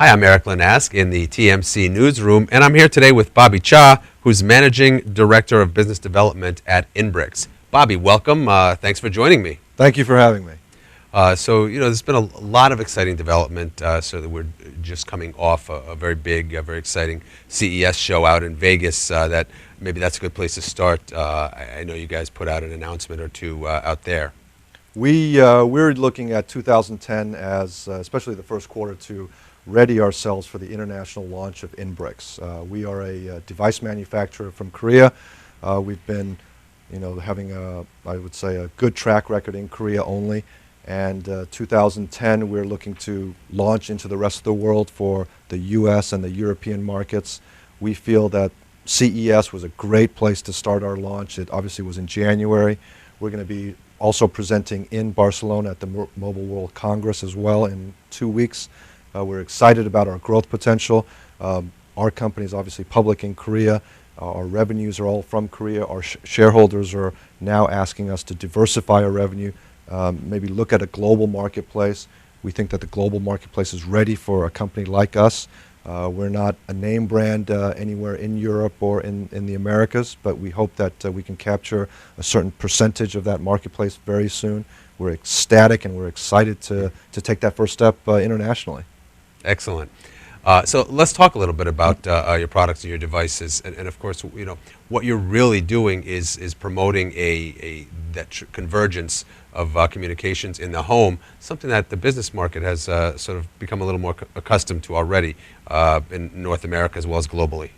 Hi, I'm Erik Linask in the TMC newsroom, and I'm here today with Bobby Cha, who's Managing Director of Business Development at INBRICS. Bobby, welcome. Thanks for joining me. Thank you for having me. There's been a lot of exciting development. So that we're just coming off a very big, very exciting CES show out in Vegas. That maybe that's a good place to start. I know you guys put out an announcement or two out there. We're looking at 2010 as, especially the first quarter, to ready ourselves for the international launch of INBRICS. We are a device manufacturer from Korea. We've been, having I would say, a good track record in Korea only. And 2010, we're looking to launch into the rest of the world for the U.S. and the European markets. We feel that CES was a great place to start our launch. It obviously was in January. We're going to be also presenting in Barcelona at the Mobile World Congress as well in 2 weeks. We're excited about our growth potential. Our company is obviously public in Korea. Our revenues are all from Korea. Our shareholders are now asking us to diversify our revenue, maybe look at a global marketplace. We think that the global marketplace is ready for a company like us. We're not a name brand anywhere in Europe or in the Americas, but we hope that we can capture a certain percentage of that marketplace very soon. We're ecstatic and we're excited to take that first step internationally. Excellent. So let's talk a little bit about your products and your devices, and of course, what you're really doing is promoting that convergence of communications in the home, something that the business market has sort of become a little more accustomed to already in North America as well as globally.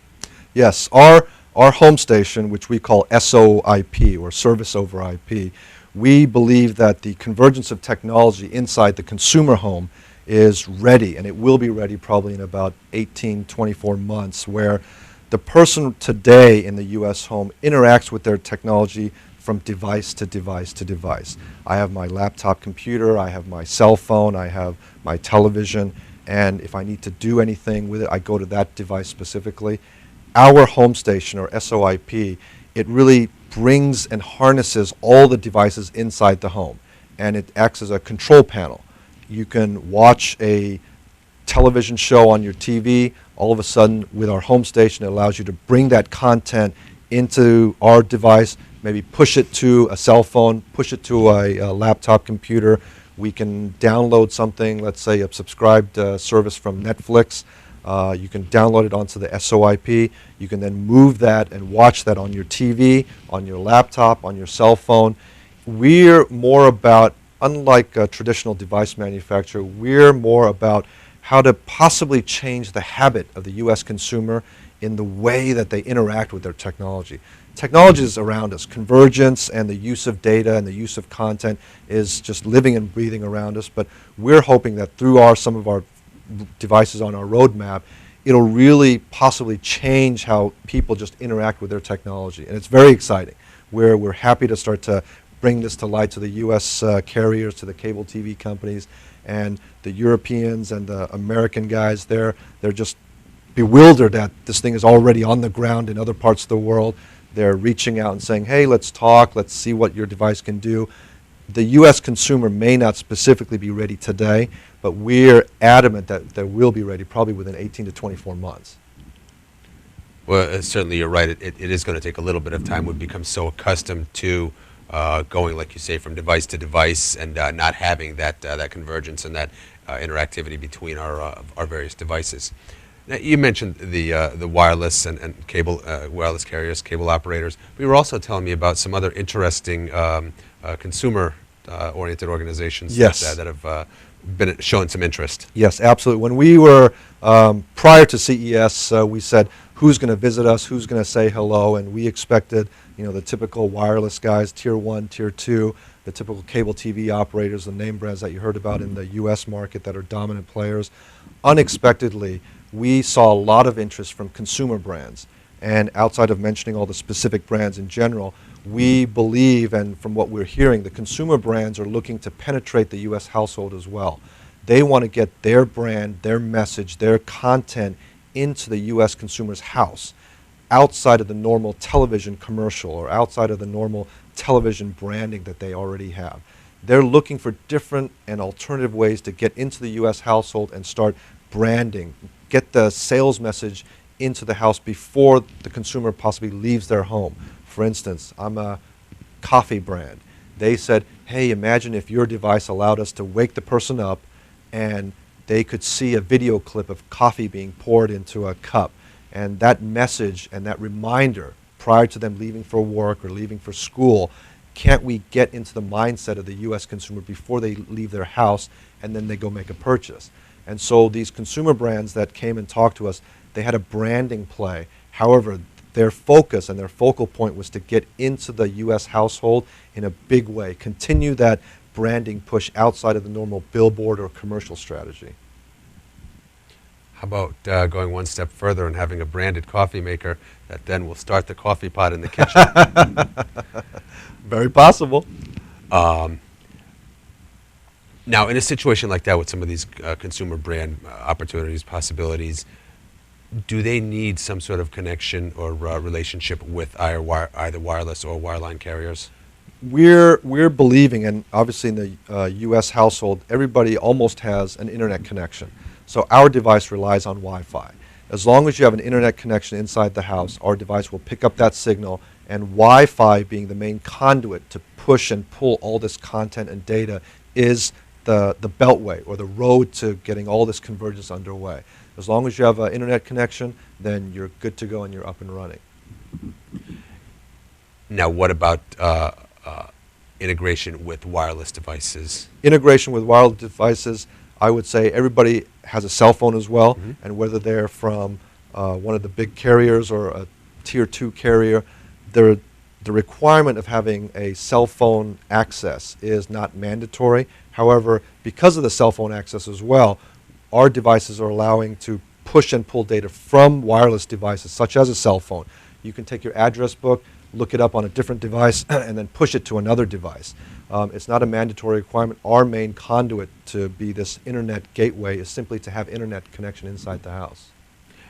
Yes, our home station, which we call SOIP, or Service over IP, we believe that the convergence of technology inside the consumer home is ready, and it will be ready probably in about 18-24 months, where the person today in the U.S. home interacts with their technology from device to device to device. I have my laptop computer, I have my cell phone, I have my television, and if I need to do anything with it, I go to that device specifically. Our home station, or SOIP, it really brings and harnesses all the devices inside the home, and it acts as a control panel. You can watch a television show on your TV. All of a sudden, with our home station, it allows you to bring that content into our device, maybe push it to a cell phone, push it to a laptop computer. We can download something, let's say a subscribed service from Netflix. You can download it onto the SOIP. You can then move that and watch that on your TV, on your laptop, on your cell phone. We're more about, unlike a traditional device manufacturer, we're more about how to possibly change the habit of the U.S. consumer in the way that they interact with their technology. Technology is around us. Convergence and the use of data and the use of content is just living and breathing around us, but we're hoping that through some of our devices on our roadmap, it'll really possibly change how people just interact with their technology, and it's very exciting. We're happy to start to bring this to light to the U.S. Carriers, to the cable TV companies, and the Europeans and the American guys. They're just bewildered that this thing is already on the ground in other parts of the world. They're reaching out and saying, hey, let's talk, let's see what your device can do. The U.S. consumer may not specifically be ready today, but we're adamant that they will be ready probably within 18 to 24 months. Well, certainly you're right. It is going to take a little bit of time. We've become so accustomed to going, like you say, from device to device, and not having that convergence and that interactivity between our various devices. Now, you mentioned the wireless and cable wireless carriers, cable operators. But you were also telling me about some other interesting consumer-oriented organizations. Yes. that have been showing some interest. Yes, absolutely. When we were prior to CES, we said, who's going to visit us, who's going to say hello, and we expected, the typical wireless guys, tier 1, tier 2, the typical cable TV operators, the name brands that you heard about in the U.S. market that are dominant players. Unexpectedly, we saw a lot of interest from consumer brands, and outside of mentioning all the specific brands in general, we believe, and from what we're hearing, the consumer brands are looking to penetrate the U.S. household as well. They want to get their brand, their message, their content into the U.S. consumer's house, outside of the normal television commercial or outside of the normal television branding that they already have. They're looking for different and alternative ways to get into the U.S. household and start branding, get the sales message into the house before the consumer possibly leaves their home. For instance, I'm a coffee brand. They said, hey, imagine if your device allowed us to wake the person up and they could see a video clip of coffee being poured into a cup. And that message and that reminder prior to them leaving for work or leaving for school, can't we get into the mindset of the U.S. consumer before they leave their house and then they go make a purchase? And so these consumer brands that came and talked to us, they had a branding play. However, their focus and their focal point was to get into the U.S. household in a big way, continue that branding push outside of the normal billboard or commercial strategy. How about going one step further and having a branded coffee maker that then will start the coffee pot in the kitchen? Very possible. Now, in a situation like that with some of these consumer brand opportunities, possibilities, do they need some sort of connection or relationship with either wireless or wireline carriers? We're believing, and obviously in the U.S. household, everybody almost has an internet connection. So our device relies on Wi-Fi. As long as you have an internet connection inside the house, our device will pick up that signal, and Wi-Fi being the main conduit to push and pull all this content and data is the beltway or the road to getting all this convergence underway. As long as you have an internet connection, then you're good to go and you're up and running. Now, what about integration with wireless devices? Integration with wireless devices, I would say everybody has a cell phone as well, and whether they're from one of the big carriers or a tier 2 carrier, the requirement of having a cell phone access is not mandatory. However, because of the cell phone access as well, our devices are allowing to push and pull data from wireless devices, such as a cell phone. You can take your address book, look it up on a different device, and then push it to another device. It's not a mandatory requirement. Our main conduit to be this internet gateway is simply to have internet connection inside the house.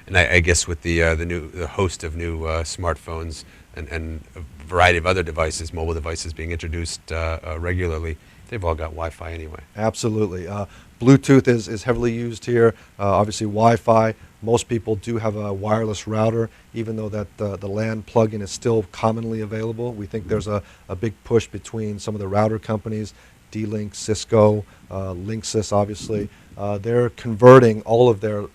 And I guess with the host of new smartphones and a variety of other devices, mobile devices being introduced regularly, they've all got Wi-Fi anyway. Absolutely. Bluetooth is heavily used here. Obviously Wi-Fi. Most people do have a wireless router, even though that the LAN plug-in is still commonly available. We think there's a big push between some of the router companies, D-Link, Cisco, Linksys obviously. They're converting all of their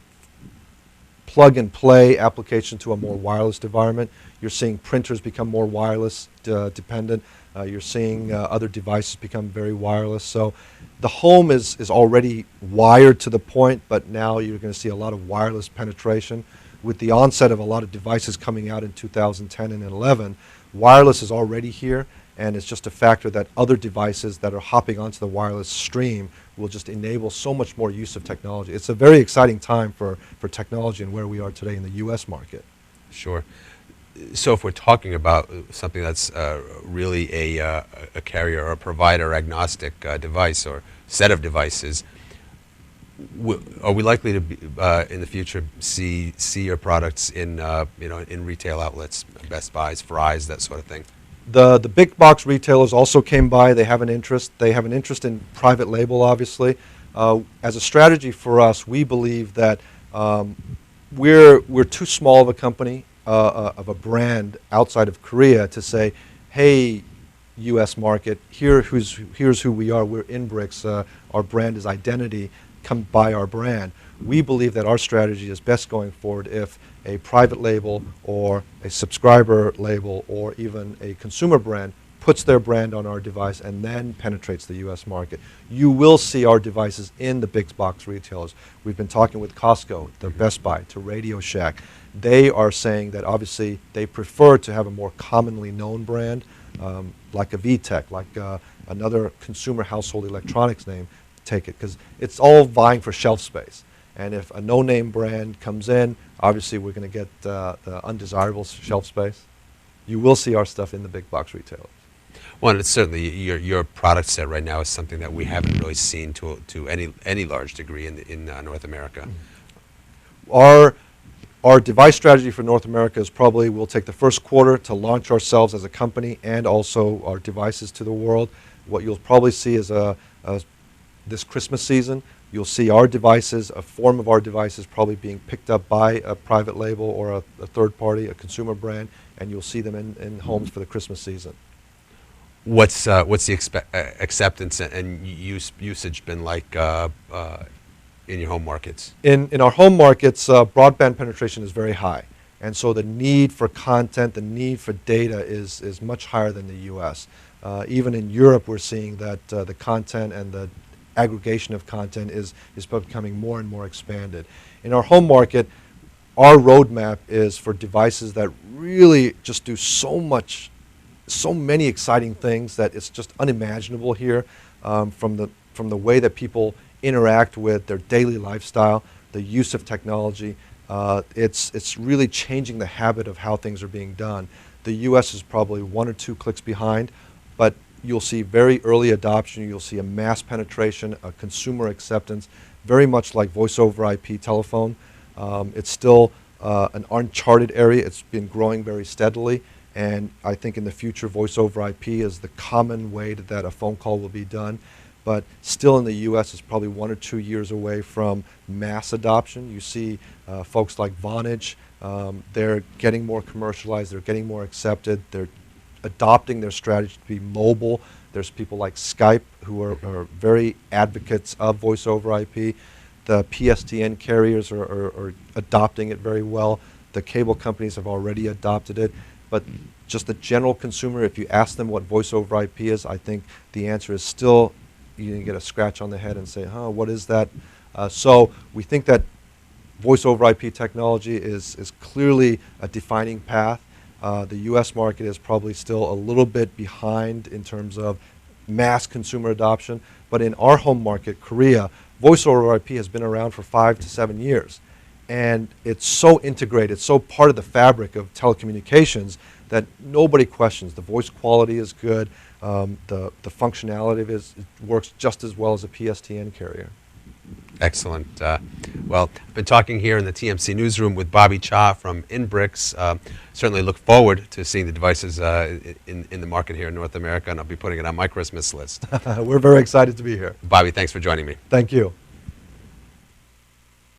plug-and-play application to a more wireless environment. You're seeing printers become more wireless dependent. You're seeing other devices become very wireless. So the home is already wired to the point, but now you're going to see a lot of wireless penetration. With the onset of a lot of devices coming out in 2010 and 11, wireless is already here, and it's just a factor that other devices that are hopping onto the wireless stream will just enable so much more use of technology. It's a very exciting time for technology and where we are today in the U.S. market. Sure. So if we're talking about something that's really a carrier or a provider agnostic device or set of devices, are we likely to be, in the future see your products in in retail outlets, Best Buys, Fry's, that sort of thing? The big box retailers also came by. They have an interest. They have an interest in private label, obviously. As a strategy for us, we believe that we're too small of a company, of a brand outside of Korea to say, hey, U.S. market, here's who we are. We're INBRICS. Our brand is identity. Come buy our brand. We believe that our strategy is best going forward if a private label or a subscriber label or even a consumer brand puts their brand on our device and then penetrates the U.S. market. You will see our devices in the big box retailers. We've been talking with Costco, to Best Buy, to Radio Shack. They are saying that obviously they prefer to have a more commonly known brand, like a VTech, like another consumer household electronics name, take it, because it's all vying for shelf space. And if a no-name brand comes in, obviously we're going to get the undesirable shelf space. You will see our stuff in the big box retailers. Well, and it's certainly your product set right now is something that we haven't really seen to any large degree in North America. Our device strategy for North America is probably we'll take the first quarter to launch ourselves as a company and also our devices to the world. What you'll probably see is this Christmas season, You'll see our devices, a form of our devices probably being picked up by a private label or a third party, a consumer brand, and you'll see them in homes for the Christmas season. What's the acceptance and usage been like in your home markets? In our home markets, broadband penetration is very high. And so the need for content, the need for data is much higher than the U.S. Even in Europe, we're seeing that the content and the aggregation of content is becoming more and more expanded. In our home market, our roadmap is for devices that really just do so many exciting things that it's just unimaginable here, from the way that people interact with their daily lifestyle, the use of technology. It's really changing the habit of how things are being done. The U.S. is probably 1 or 2 clicks behind, but you'll see very early adoption. You'll see a mass penetration, a consumer acceptance, very much like voice over IP telephone. It's still an uncharted area. It's been growing very steadily, and I think in the future voice over IP is the common way that a phone call will be done. But still in the U.S. it's probably 1 or 2 years away from mass adoption. You see folks like Vonage, they're getting more commercialized, they're getting more accepted, they're adopting their strategy to be mobile. There's people like Skype who are very advocates of voice over IP. The PSTN carriers are adopting it very well. The cable companies have already adopted it. But just the general consumer, if you ask them what voice over IP is, I think the answer is still, you get a scratch on the head and say, huh, what is that? So we think that voice over IP technology is clearly a defining path. The U.S. market is probably still a little bit behind in terms of mass consumer adoption. But in our home market, Korea, voice over IP has been around for 5 to 7 years. And it's so integrated, it's so part of the fabric of telecommunications that nobody questions. The voice quality is good. The functionality of it works just as well as a PSTN carrier. Excellent. Well, I've been talking here in the TMC newsroom with Bobby Cha from INBRICS. Certainly look forward to seeing the devices in the market here in North America, and I'll be putting it on my Christmas list. We're very excited to be here. Bobby, thanks for joining me. Thank you.